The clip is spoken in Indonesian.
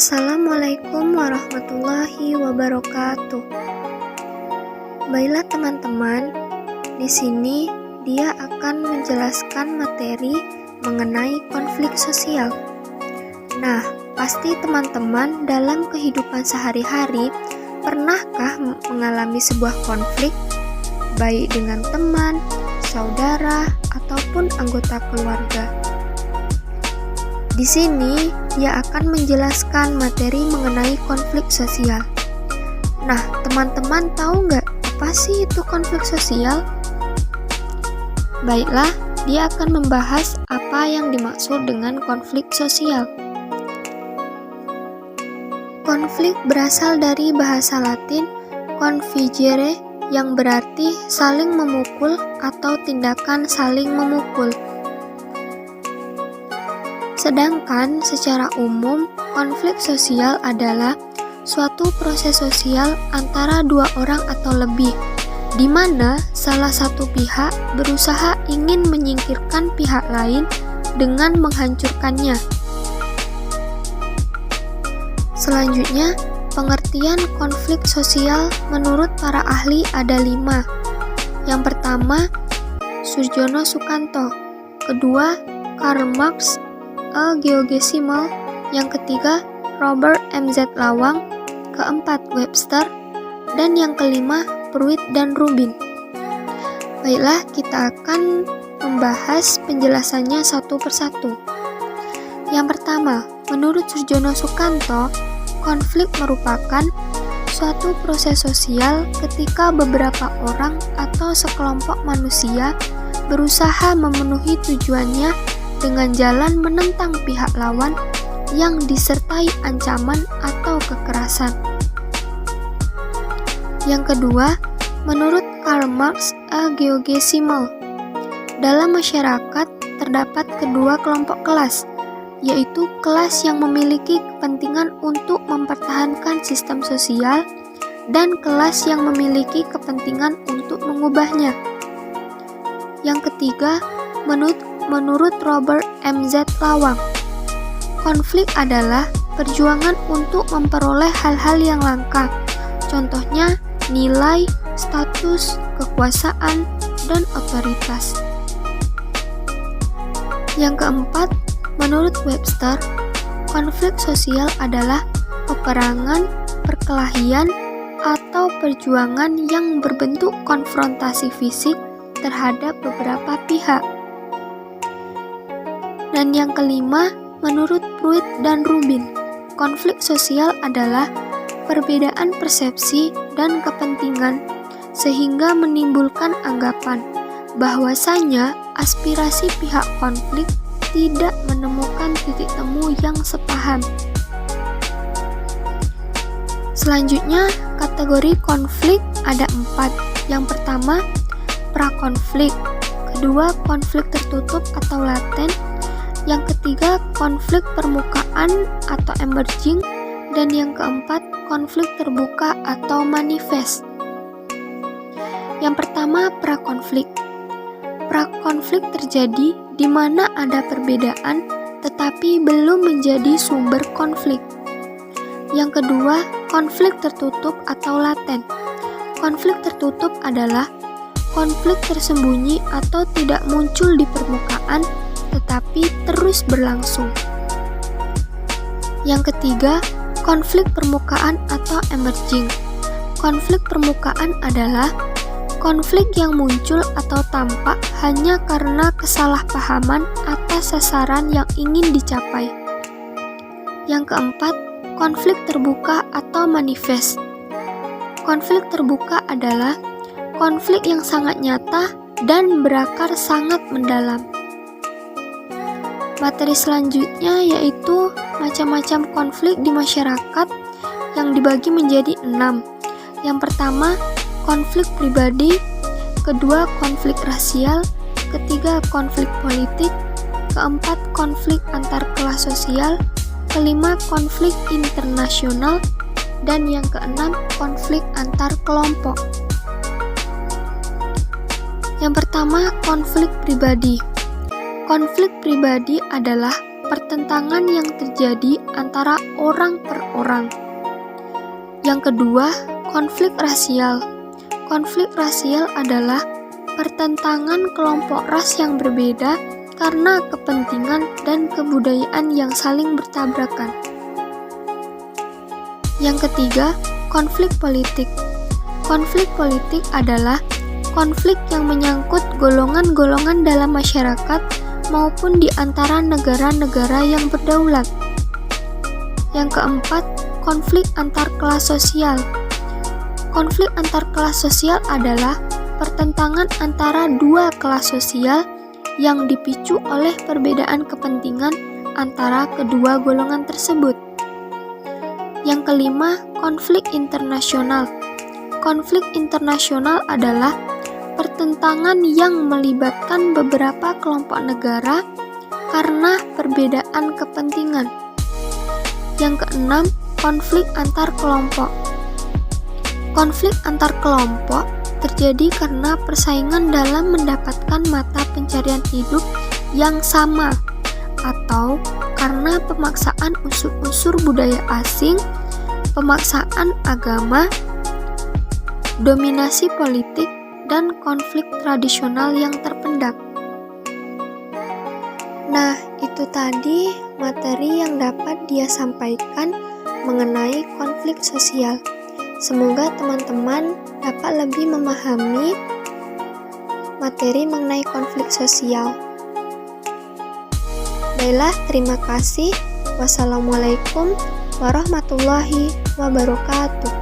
Assalamualaikum warahmatullahi wabarakatuh. Baiklah teman-teman, di sini dia akan menjelaskan materi mengenai konflik sosial. Nah, pasti teman-teman dalam kehidupan sehari-hari pernahkah mengalami sebuah konflik baik dengan teman, saudara, ataupun anggota keluarga. Di sini dia akan menjelaskan materi mengenai konflik sosial. Nah, teman-teman tahu nggak apa sih itu konflik sosial? Baiklah, dia akan membahas apa yang dimaksud dengan konflik sosial. Konflik berasal dari bahasa Latin configere yang berarti saling memukul atau tindakan saling memukul. Sedangkan secara umum, konflik sosial adalah suatu proses sosial antara dua orang atau lebih, di mana salah satu pihak berusaha ingin menyingkirkan pihak lain dengan menghancurkannya. Selanjutnya, pengertian konflik sosial menurut para ahli ada 5. Yang pertama, Surjono Sukanto. Kedua, Karl Marx, A. Geogesimal. Yang ketiga, Robert M.Z. Lawang. Keempat, Webster. Dan yang kelima, Pruitt dan Rubin. Baiklah, kita akan membahas penjelasannya satu persatu. Yang pertama, menurut Surjono Sukanto, konflik merupakan suatu proses sosial ketika beberapa orang atau sekelompok manusia berusaha memenuhi tujuannya dengan jalan menentang pihak lawan yang disertai ancaman atau kekerasan. Yang kedua, menurut Karl Marx, A. Geogesimal. Dalam masyarakat terdapat kedua kelompok kelas, yaitu kelas yang memiliki kepentingan untuk mempertahankan sistem sosial dan kelas yang memiliki kepentingan untuk mengubahnya. Yang ketiga, menurut Robert M.Z. Lawang, konflik adalah perjuangan untuk memperoleh hal-hal yang langka, contohnya nilai, status, kekuasaan, dan otoritas. Yang keempat, menurut Webster, konflik sosial adalah peperangan, perkelahian, atau perjuangan yang berbentuk konfrontasi fisik terhadap beberapa pihak. Dan yang kelima, menurut Pruitt dan Rubin, konflik sosial adalah perbedaan persepsi dan kepentingan sehingga menimbulkan anggapan bahwasanya aspirasi pihak konflik tidak menemukan titik temu yang sepaham. Selanjutnya, kategori konflik ada 4. Yang pertama, prakonflik. Kedua, konflik tertutup atau laten. Yang ketiga, konflik permukaan atau emerging. Dan yang keempat, konflik terbuka atau manifest. Yang pertama, prakonflik. Prakonflik terjadi di mana ada perbedaan tetapi belum menjadi sumber konflik. Yang kedua, konflik tertutup atau laten. Konflik tertutup adalah konflik tersembunyi atau tidak muncul di permukaan tetapi terus berlangsung. Yang ketiga, konflik permukaan atau emerging. Konflik permukaan adalah konflik yang muncul atau tampak hanya karena kesalahpahaman atas sasaran yang ingin dicapai. Yang keempat, konflik terbuka atau manifest. Konflik terbuka adalah konflik yang sangat nyata dan berakar sangat mendalam. Materi selanjutnya yaitu macam-macam konflik di masyarakat yang dibagi menjadi 6. Yang pertama, konflik pribadi. Kedua, konflik rasial. Ketiga, konflik politik. Keempat, konflik antar kelas sosial. Kelima, konflik internasional. Dan yang keenam, konflik antar kelompok. Yang pertama, konflik pribadi. Konflik pribadi adalah pertentangan yang terjadi antara orang per orang. Yang kedua, konflik rasial. Konflik rasial adalah pertentangan kelompok ras yang berbeda karena kepentingan dan kebudayaan yang saling bertabrakan. Yang ketiga, konflik politik. Konflik politik adalah konflik yang menyangkut golongan-golongan dalam masyarakat maupun di antara negara-negara yang berdaulat. Yang keempat, konflik antar kelas sosial. Konflik antar kelas sosial adalah pertentangan antara dua kelas sosial yang dipicu oleh perbedaan kepentingan antara kedua golongan tersebut. Yang kelima, konflik internasional. Konflik internasional adalah pertentangan yang melibatkan beberapa kelompok negara karena perbedaan kepentingan. Yang keenam, konflik antar kelompok. Konflik antar kelompok terjadi karena persaingan dalam mendapatkan mata pencarian hidup yang sama atau karena pemaksaan unsur-unsur budaya asing, pemaksaan agama, dominasi politik, dan konflik tradisional yang terpendam. Nah, itu tadi materi yang dapat dia sampaikan mengenai konflik sosial. Semoga teman-teman dapat lebih memahami materi mengenai konflik sosial. Baiklah, terima kasih. Wassalamualaikum warahmatullahi wabarakatuh.